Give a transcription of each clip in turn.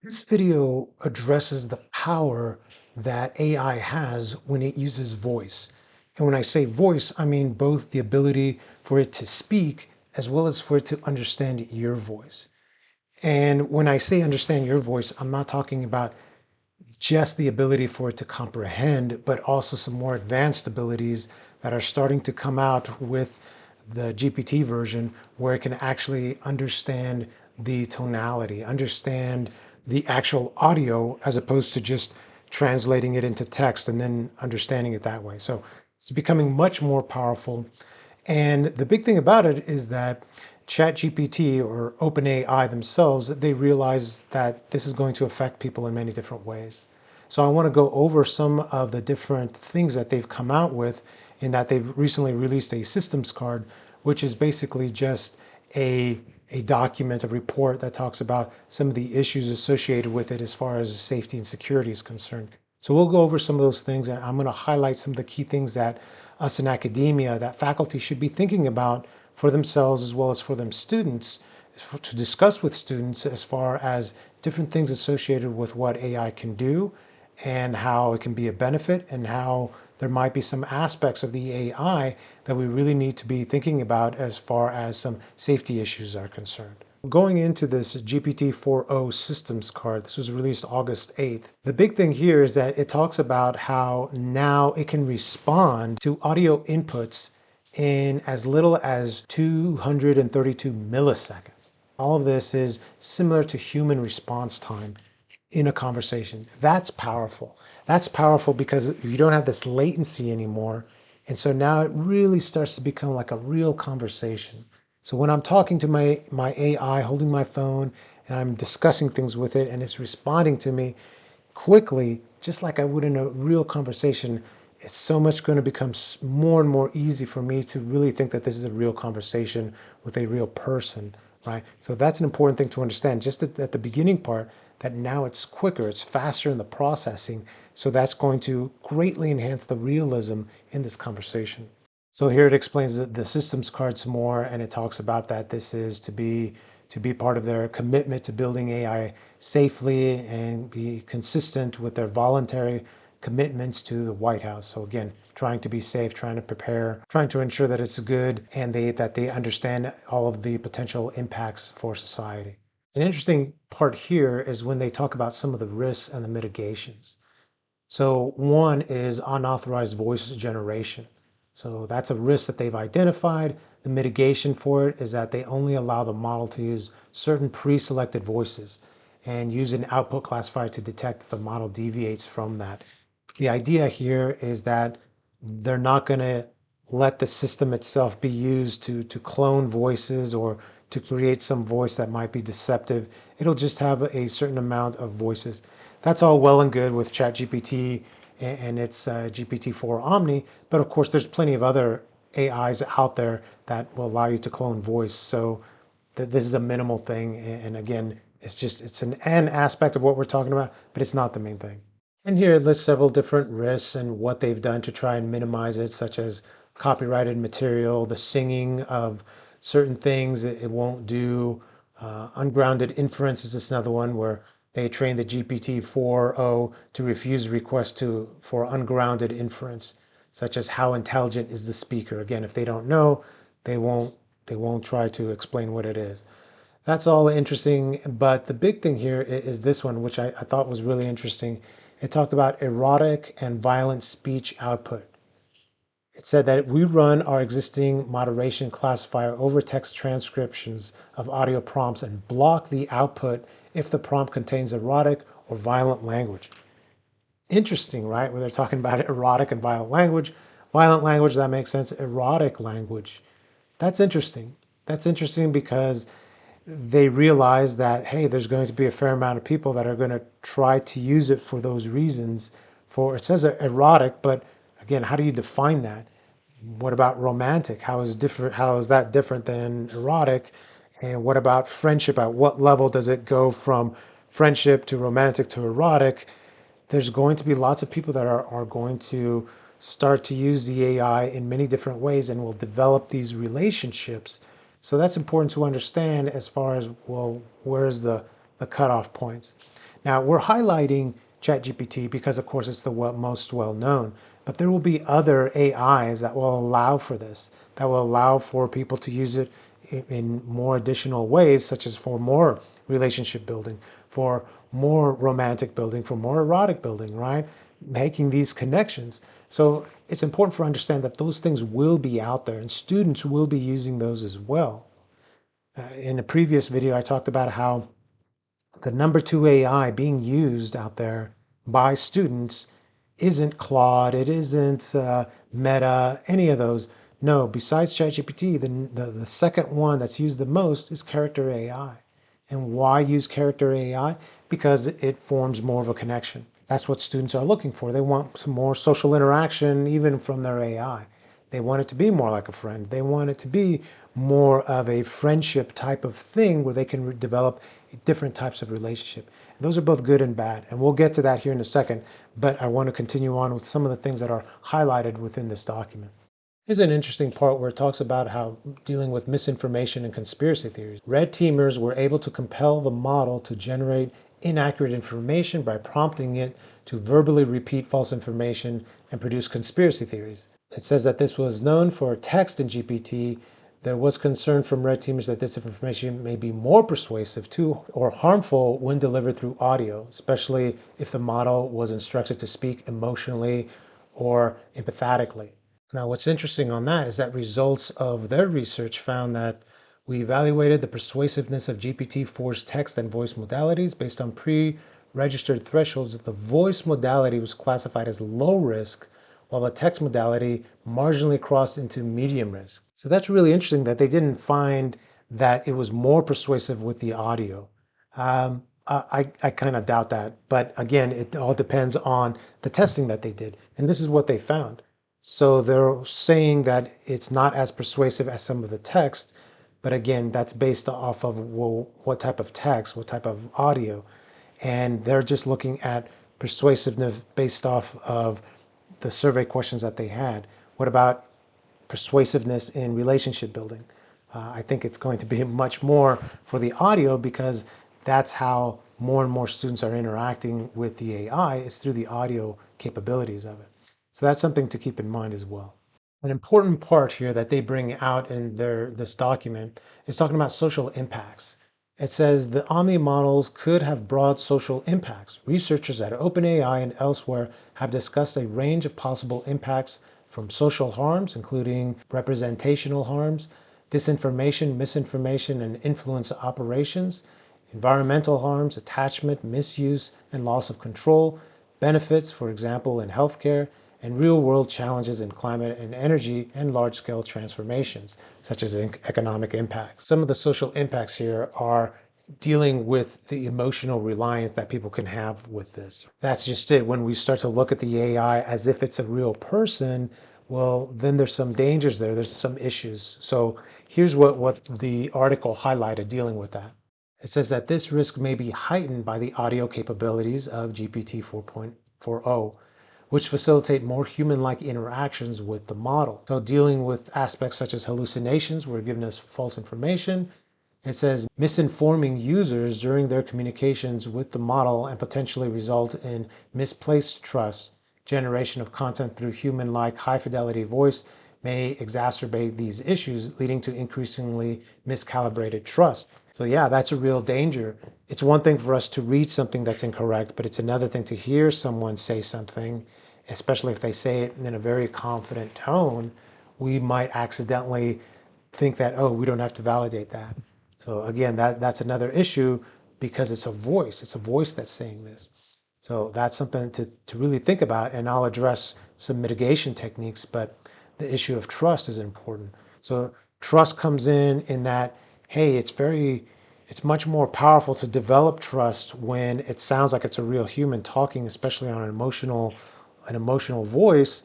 This video addresses the power that AI has when it uses voice. And when I say voice, I mean both the ability for it to speak as well as for it to understand your voice. And when I say understand your voice, I'm not talking about just the ability for it to comprehend, but also some more advanced abilities that are starting to come out with the GPT version, where it can actually understand the tonality, understand the actual audio, as opposed to just translating it into text and then understanding it that way. So it's becoming much more powerful. And the big thing about it is that ChatGPT or OpenAI themselves, they realize that this is going to affect people in many different ways. So I want to go over some of the different things that they've come out with, in that they've recently released a systems card, which is basically just a document, a report that talks about some of the issues associated with it as far as safety and security is concerned. So we'll go over some of those things, and I'm going to highlight some of the key things that us in academia, that faculty should be thinking about for themselves as well as for them students, to discuss with students as far as different things associated with what AI can do and how it can be a benefit, and how there might be some aspects of the AI that we really need to be thinking about as far as some safety issues are concerned. Going into this GPT-4o systems card, this was released August 8th. The big thing here is that it talks about how now it can respond to audio inputs in as little as 232 milliseconds. All of this is similar to human response time in a conversation. That's powerful. That's powerful because you don't have this latency anymore. And so now it really starts to become like a real conversation. So when I'm talking to my AI, holding my phone, and I'm discussing things with it, and it's responding to me quickly, just like I would in a real conversation, it's so much going to become more and more easy for me to really think that this is a real conversation with a real person, right? So that's an important thing to understand just at the beginning part, that now it's quicker, it's faster in the processing. So that's going to greatly enhance the realism in this conversation. So here it explains the systems card some more, and it talks about that this is to be part of their commitment to building AI safely and be consistent with their voluntary commitments to the White House. So again, trying to be safe, trying to prepare, trying to ensure that it's good, and that they understand all of the potential impacts for society. An interesting part here is when they talk about some of the risks and the mitigations. So one is unauthorized voice generation. So that's a risk that they've identified. The mitigation for it is that they only allow the model to use certain pre-selected voices and use an output classifier to detect if the model deviates from that. The idea here is that they're not going to let the system itself be used to clone voices or to create some voice that might be deceptive. It'll just have a certain amount of voices. That's all well and good with ChatGPT and its GPT-4 Omni, but of course there's plenty of other AIs out there that will allow you to clone voice. So this is a minimal thing, and again, it's an aspect of what we're talking about, but it's not the main thing. And here it lists several different risks and what they've done to try and minimize it, such as copyrighted material, the singing of certain things it won't do. Ungrounded inference is another one where they train the GPT-4o to refuse requests for ungrounded inference, such as how intelligent is the speaker. Again, if they don't know, they won't try to explain what it is. That's all interesting, but the big thing here is this one, which I thought was really interesting. It talked about erotic and violent speech output. It said that we run our existing moderation classifier over text transcriptions of audio prompts and block the output if the prompt contains erotic or violent language. Interesting, right? Where they're talking about erotic and violent language. Violent language, that makes sense. Erotic language. That's interesting. That's interesting because they realize that, hey, there's going to be a fair amount of people that are going to try to use it for those reasons. For it says erotic, but again, how do you define that? What about romantic? How is that different than erotic? And what about friendship? At what level does it go from friendship to romantic to erotic? There's going to be lots of people that are going to start to use the AI in many different ways and will develop these relationships. So that's important to understand as far as, well, where's the cutoff points. Now, we're highlighting ChatGPT because, of course, it's the most well known, but there will be other AIs that will allow for this, that will allow for people to use it in more additional ways, such as for more relationship building, for more romantic building, for more erotic building, right? Making these connections. So it's important for understand that those things will be out there and students will be using those as well. In a previous video, I talked about how the number two AI being used out there by students isn't Claude, it isn't Meta, any of those. No, besides ChatGPT, the second one that's used the most is Character AI. And why use Character AI? Because it forms more of a connection. That's what students are looking for. They want some more social interaction even from their AI. They want it to be more like a friend. They want it to be more of a friendship type of thing where they can develop different types of relationship. Those are both good and bad, and we'll get to that here in a second, but I want to continue on with some of the things that are highlighted within this document. Here's an interesting part where it talks about how dealing with misinformation and conspiracy theories. Red teamers were able to compel the model to generate inaccurate information by prompting it to verbally repeat false information and produce conspiracy theories. It says that this was known for text in GPT. There was concern from red teamers that this information may be more persuasive too or harmful when delivered through audio, especially if the model was instructed to speak emotionally or empathetically. Now, what's interesting on that is that results of their research found that we evaluated the persuasiveness of GPT-4's text and voice modalities based on pre-registered thresholds. The voice modality was classified as low risk, while the text modality marginally crossed into medium risk. So that's really interesting that they didn't find that it was more persuasive with the audio. I kind of doubt that. But again, it all depends on the testing that they did. And this is what they found. So they're saying that it's not as persuasive as some of the text, but again, that's based off of, well, what type of text, what type of audio. And they're just looking at persuasiveness based off of the survey questions that they had. What about persuasiveness in relationship building? I think it's going to be much more for the audio because that's how more and more students are interacting with the AI is through the audio capabilities of it. So that's something to keep in mind as well. An important part here that they bring out in this document is talking about social impacts. It says the Omni models could have broad social impacts. Researchers at OpenAI and elsewhere have discussed a range of possible impacts from social harms, including representational harms, disinformation, misinformation, and influence operations, environmental harms, attachment, misuse, and loss of control, benefits, for example, in healthcare, and real-world challenges in climate and energy and large-scale transformations, such as economic impacts. Some of the social impacts here are dealing with the emotional reliance that people can have with this. That's just it. When we start to look at the AI as if it's a real person, well, then there's some dangers there. There's some issues. So here's what the article highlighted dealing with that. It says that this risk may be heightened by the audio capabilities of GPT 4.40, which facilitate more human-like interactions with the model. So dealing with aspects such as hallucinations, where giving us false information. It says misinforming users during their communications with the model and potentially result in misplaced trust. Generation of content through human-like high-fidelity voice may exacerbate these issues, leading to increasingly miscalibrated trust. So yeah, that's a real danger. It's one thing for us to read something that's incorrect, but it's another thing to hear someone say something, especially if they say it in a very confident tone. We might accidentally think that, oh, we don't have to validate that. So again, that's another issue because it's a voice. It's a voice that's saying this. So that's something to really think about, and I'll address some mitigation techniques, but the issue of trust is important. So trust comes in that, hey, it's much more powerful to develop trust when it sounds like it's a real human talking, especially on an emotional voice.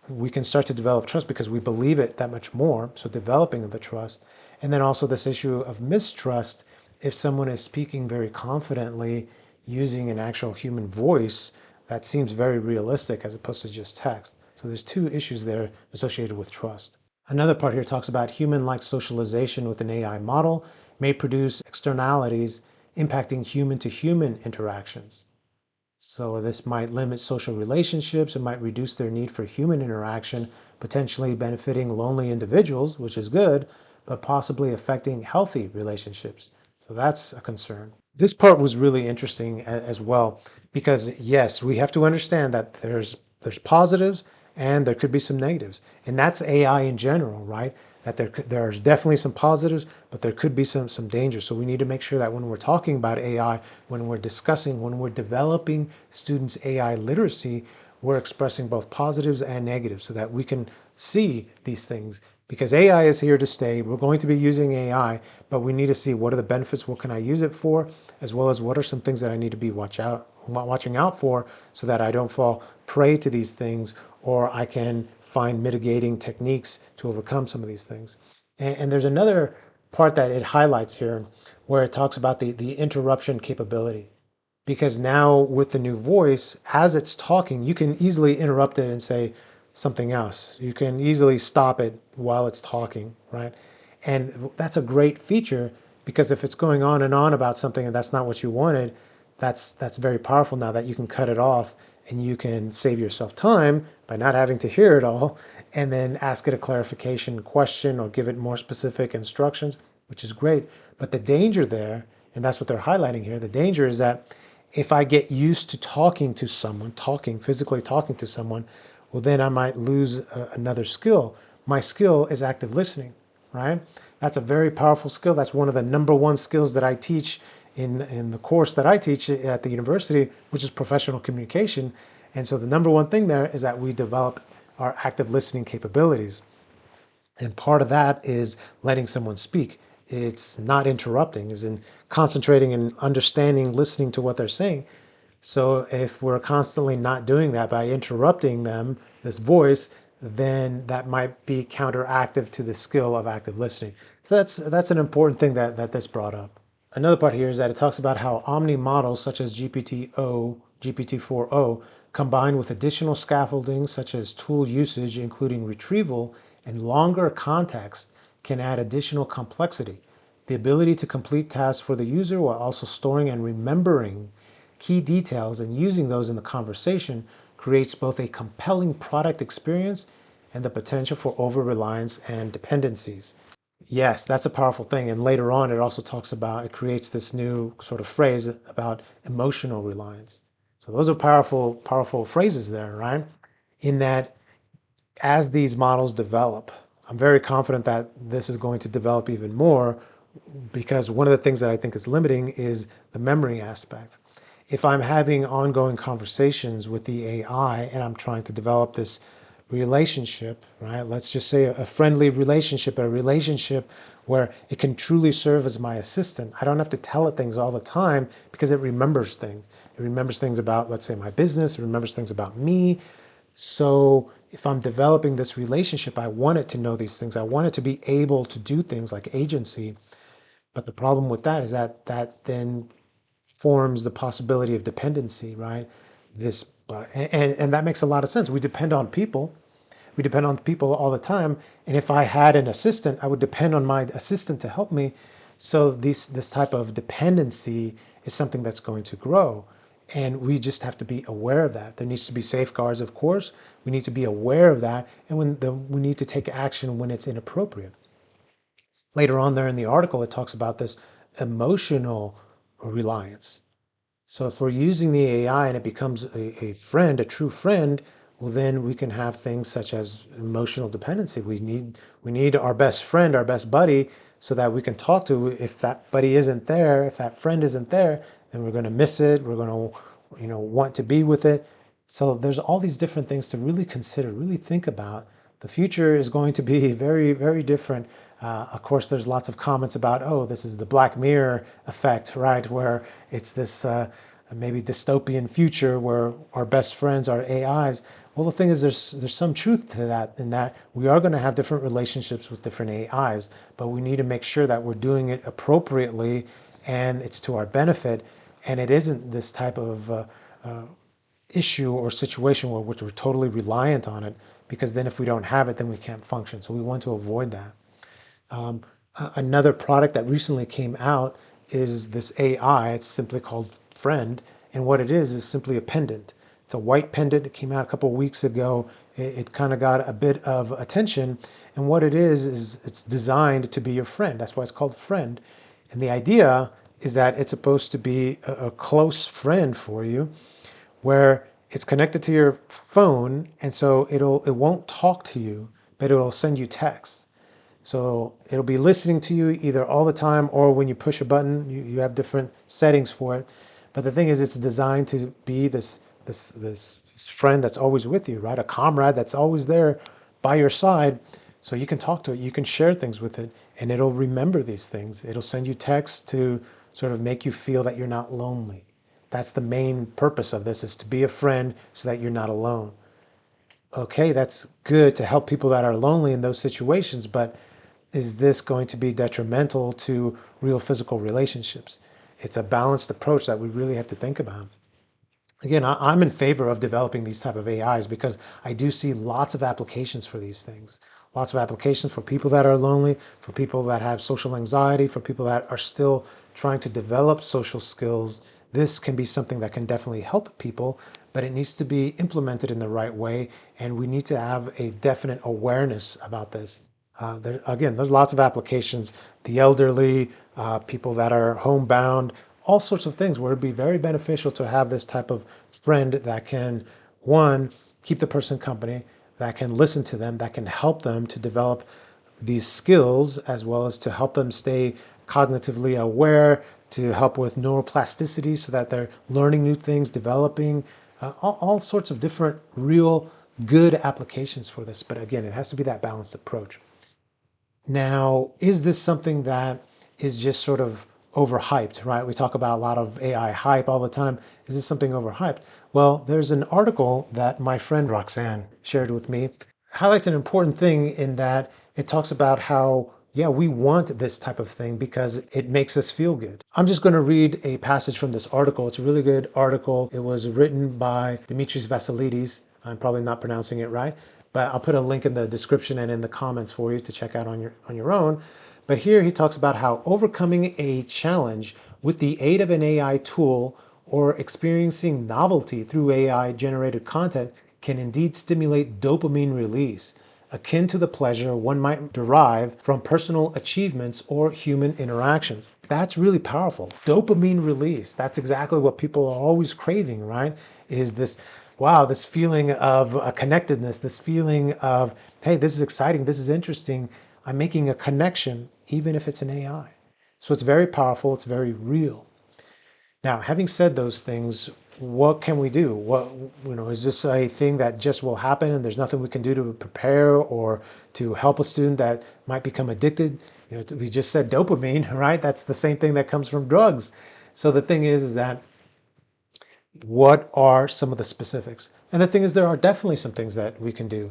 We can start to develop trust because we believe it that much more. So developing of the trust. And then also this issue of mistrust. If someone is speaking very confidently using an actual human voice, that seems very realistic as opposed to just text. So there's two issues there associated with trust. Another part here talks about human-like socialization with an AI model may produce externalities impacting human to human interactions. So this might limit social relationships, it might reduce their need for human interaction, potentially benefiting lonely individuals, which is good, but possibly affecting healthy relationships. So that's a concern. This part was really interesting as well, because yes, we have to understand that there's positives and there could be some negatives. And that's AI in general, right? That there's definitely some positives, but there could be some dangers. So we need to make sure that when we're talking about AI, when we're discussing, when we're developing students' AI literacy, we're expressing both positives and negatives so that we can see these things. Because AI is here to stay. We're going to be using AI, but we need to see what are the benefits, what can I use it for, as well as what are some things that I need to be watching out for so that I don't fall prey to these things, or I can find mitigating techniques to overcome some of these things. And there's another part that it highlights here where it talks about the interruption capability. Because now with the new voice, as it's talking, you can easily interrupt it and say something else. You can easily stop it while it's talking, right? And that's a great feature because if it's going on and on about something and that's not what you wanted, that's very powerful now that you can cut it off and you can save yourself time by not having to hear it all and then ask it a clarification question or give it more specific instructions, which is great. But the danger there, and that's what they're highlighting here, the danger is that if I get used to talking to someone, physically talking to someone, well, then I might lose another skill. My skill is active listening, right? That's a very powerful skill. That's one of the number one skills that I teach in the course that I teach at the university, which is professional communication. And so the number one thing there is that we develop our active listening capabilities. And part of that is letting someone speak. It's not interrupting, is in concentrating and understanding, listening to what they're saying. So if we're constantly not doing that by interrupting them, this voice, then that might be counteractive to the skill of active listening. So that's an important thing that this brought up. Another part here is that it talks about how Omni models such as GPT-O, GPT-4o, combined with additional scaffolding such as tool usage, including retrieval and longer context, can add additional complexity. The ability to complete tasks for the user while also storing and remembering key details and using those in the conversation creates both a compelling product experience and the potential for over-reliance and dependencies. Yes, that's a powerful thing. And later on, it also talks about, it creates this new sort of phrase about emotional reliance. So those are powerful, powerful phrases there, right? In that as these models develop, I'm very confident that this is going to develop even more because one of the things that I think is limiting is the memory aspect. If I'm having ongoing conversations with the AI and I'm trying to develop this relationship, right? Let's just say a friendly relationship, a relationship where it can truly serve as my assistant. I don't have to tell it things all the time because it remembers things. It remembers things about, let's say, my business, it remembers things about me. So if I'm developing this relationship, I want it to know these things. I want it to be able to do things like agency. But the problem with that is that that then forms the possibility of dependency, right? This, and that makes a lot of sense. We depend on people. We depend on people all the time. And if I had an assistant, I would depend on my assistant to help me. So this type of dependency is something that's going to grow. And we just have to be aware of that. There needs to be safeguards, of course. We need to be aware of that. And we need to take action when it's inappropriate. Later on there in the article, it talks about this emotional reliance. So if we're using the AI and it becomes a friend, a true friend, well, then we can have things such as emotional dependency. We need our best friend, our best buddy, so that we can talk to. If that buddy isn't there, if that friend isn't there, then we're going to miss it. We're going to, want to be with it. So there's all these different things to really consider, really think about. The future is going to be very, very different. Of course, there's lots of comments about, oh, this is the Black Mirror effect, right? Where it's this maybe dystopian future where our best friends are AIs. Well, the thing is, there's some truth to that, in that we are going to have different relationships with different AIs, but we need to make sure that we're doing it appropriately and it's to our benefit, and it isn't this type of issue or situation where we're totally reliant on it, because then if we don't have it, then we can't function. So we want to avoid that. Another product that recently came out is this AI. It's simply called Friend. And what it is simply a pendant. It's a white pendant. It came out a couple of weeks ago. It kind of got a bit of attention. And what it is it's designed to be your friend. That's why it's called Friend. And the idea is that it's supposed to be a close friend for you, where it's connected to your phone, and so it won't talk to you, but it'll send you texts. So it'll be listening to you either all the time, or when you push a button, you have different settings for it. But the thing is, it's designed to be this friend that's always with you, right? A comrade that's always there by your side. So you can talk to it, you can share things with it, and it'll remember these things. It'll send you texts to sort of make you feel that you're not lonely. That's the main purpose of this, is to be a friend so that you're not alone. Okay, that's good to help people that are lonely in those situations, but is this going to be detrimental to real physical relationships? It's a balanced approach that we really have to think about. Again, I'm in favor of developing these type of AIs because I do see lots of applications for these things. Lots of applications for people that are lonely, for people that have social anxiety, for people that are still trying to develop social skills. This can be something that can definitely help people, but it needs to be implemented in the right way, and we need to have a definite awareness about this. Again, there's lots of applications, the elderly, people that are homebound, all sorts of things where it'd be very beneficial to have this type of friend that can, one, keep the person company, that can listen to them, that can help them to develop these skills, as well as to help them stay cognitively aware, to help with neuroplasticity so that they're learning new things, developing all sorts of different real good applications for this. But again, it has to be that balanced approach. Now, is this something that is just sort of overhyped, right? We talk about a lot of AI hype all the time. Is this something overhyped? Well, there's an article that my friend Roxanne shared with me, highlights an important thing in that it talks about how, yeah, we want this type of thing because it makes us feel good. I'm just going to read a passage from this article. It's a really good article. It was written by Dimitris Vassilides. I'm probably not pronouncing it right, but I'll put a link in the description and in the comments for you to check out on your own. But here he talks about how overcoming a challenge with the aid of an AI tool or experiencing novelty through AI generated content can indeed stimulate dopamine release, akin to the pleasure one might derive from personal achievements or human interactions. That's really powerful. Dopamine release. That's exactly what people are always craving, right? Is this, wow, this feeling of a connectedness, this feeling of, hey, this is exciting, this is interesting. I'm making a connection, even if it's an AI. So it's very powerful, it's very real. Now, having said those things, what can we do? Is this a thing that just will happen and there's nothing we can do to prepare or to help a student that might become addicted? We just said dopamine, right? That's the same thing that comes from drugs. So the thing is that what are some of the specifics? And the thing is, there are definitely some things that we can do.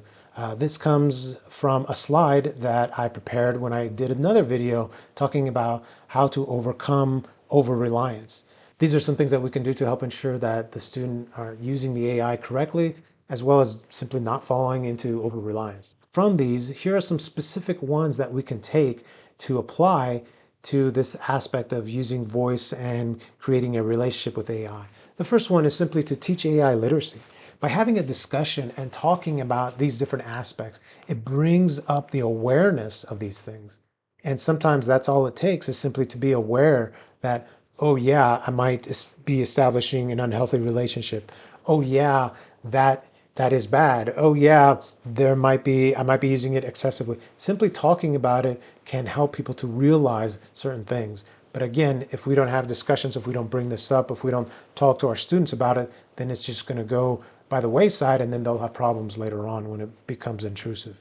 This comes from a slide that I prepared when I did another video talking about how to overcome over-reliance. These are some things that we can do to help ensure that the student are using the AI correctly, as well as simply not falling into over-reliance. From these, here are some specific ones that we can take to apply to this aspect of using voice and creating a relationship with AI. The first one is simply to teach AI literacy. By having a discussion and talking about these different aspects, it brings up the awareness of these things. And sometimes that's all it takes, is simply to be aware that, oh yeah, I might be establishing an unhealthy relationship. Oh yeah, that is bad. Oh yeah, I might be using it excessively. Simply talking about it can help people to realize certain things. But again, if we don't have discussions, if we don't bring this up, if we don't talk to our students about it, then it's just going to go by the wayside, and then they'll have problems later on when it becomes intrusive.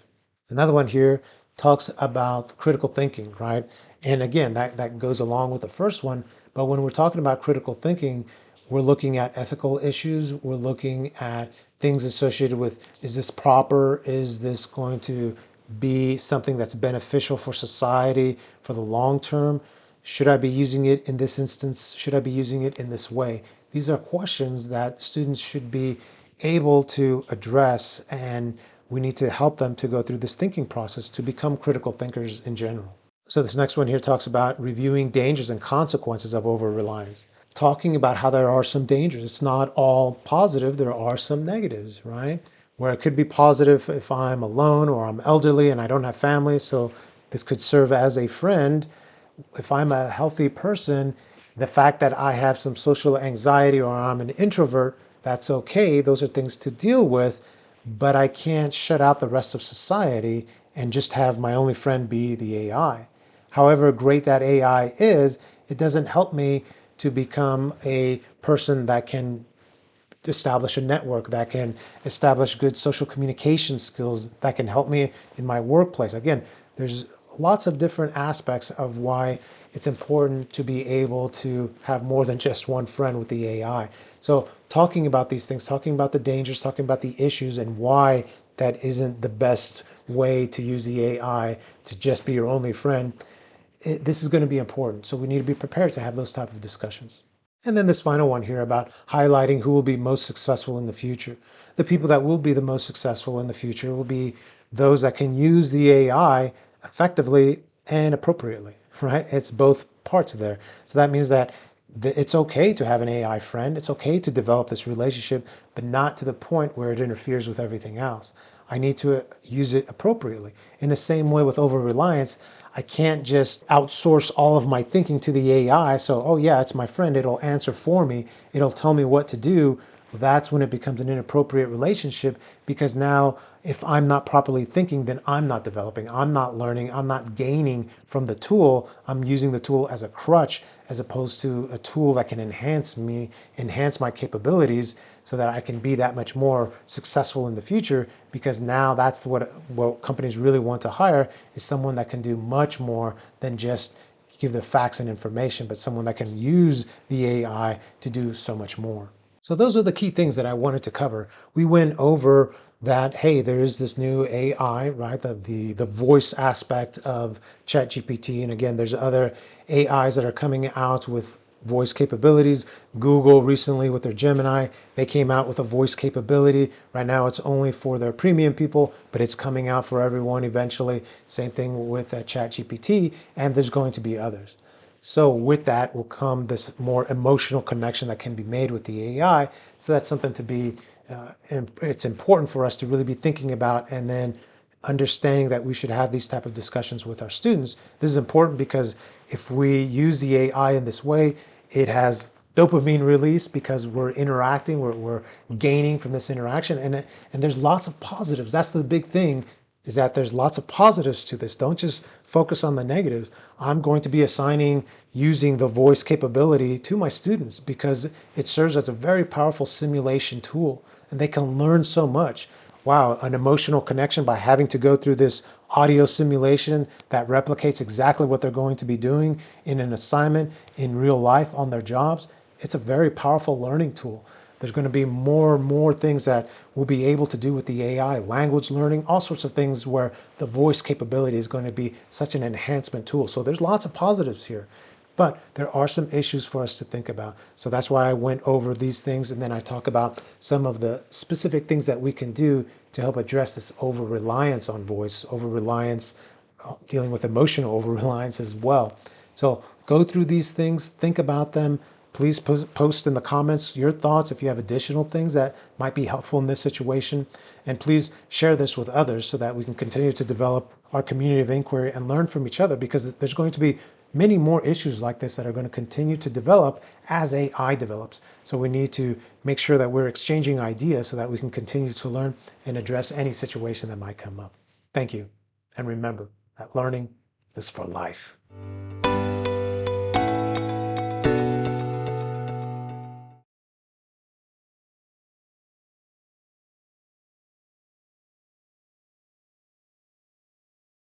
Another one here talks about critical thinking, right? And again, that goes along with the first one. But when we're talking about critical thinking, we're looking at ethical issues. We're looking at things associated with, is this proper? Is this going to be something that's beneficial for society for the long term? Should I be using it in this instance? Should I be using it in this way? These are questions that students should be able to address, and we need to help them to go through this thinking process to become critical thinkers in general. So this next one here talks about reviewing dangers and consequences of over-reliance, talking about how there are some dangers. It's not all positive. There are some negatives, right? Where it could be positive if I'm alone or I'm elderly and I don't have family. So this could serve as a friend. If I'm a healthy person, the fact that I have some social anxiety or I'm an introvert, that's okay. Those are things to deal with, but I can't shut out the rest of society and just have my only friend be the AI. However great that AI is, it doesn't help me to become a person that can establish a network, that can establish good social communication skills, that can help me in my workplace. Again, there's lots of different aspects of why it's important to be able to have more than just one friend with the AI. So talking about these things, talking about the dangers, talking about the issues and why that isn't the best way to use the AI to just be your only friend, this is going to be important. So we need to be prepared to have those type of discussions. And then this final one here about highlighting who will be most successful in the future. The people that will be the most successful in the future will be those that can use the AI effectively and appropriately, right? It's both parts there. So that means that it's okay to have an AI friend. It's okay to develop this relationship, but not to the point where it interferes with everything else. I need to use it appropriately. In the same way with over reliance, I can't just outsource all of my thinking to the AI. So, oh yeah, it's my friend. It'll answer for me. It'll tell me what to do. Well, that's when it becomes an inappropriate relationship because now if I'm not properly thinking, then I'm not developing, I'm not learning, I'm not gaining from the tool. I'm using the tool as a crutch as opposed to a tool that can enhance me, enhance my capabilities so that I can be that much more successful in the future because now that's what companies really want to hire is someone that can do much more than just give the facts and information, but someone that can use the AI to do so much more. So those are the key things that I wanted to cover. We went over that, hey, there is this new AI, right? The voice aspect of ChatGPT. And again, there's other AIs that are coming out with voice capabilities. Google recently with their Gemini, they came out with a voice capability. Right now it's only for their premium people, but it's coming out for everyone eventually. Same thing with ChatGPT, and there's going to be others. So with that will come this more emotional connection that can be made with the AI. So that's something to be, it's important for us to really be thinking about and then understanding that we should have these type of discussions with our students. This is important because if we use the AI in this way, it has dopamine release because we're interacting, we're gaining from this interaction, and there's lots of positives. That's the big thing is that there's lots of positives to this. Don't just focus on the negatives. I'm going to be assigning using the voice capability to my students because it serves as a very powerful simulation tool and they can learn so much. Wow, an emotional connection by having to go through this audio simulation that replicates exactly what they're going to be doing in an assignment in real life on their jobs. It's a very powerful learning tool. There's going to be more and more things that we'll be able to do with the AI, language learning, all sorts of things where the voice capability is going to be such an enhancement tool. So there's lots of positives here, but there are some issues for us to think about. So that's why I went over these things and then I talk about some of the specific things that we can do to help address this over reliance on voice, over reliance, dealing with emotional over reliance as well. So go through these things, think about them. Please post in the comments your thoughts if you have additional things that might be helpful in this situation. And please share this with others so that we can continue to develop our community of inquiry and learn from each other because there's going to be many more issues like this that are going to continue to develop as AI develops. So we need to make sure that we're exchanging ideas so that we can continue to learn and address any situation that might come up. Thank you. And remember that learning is for life.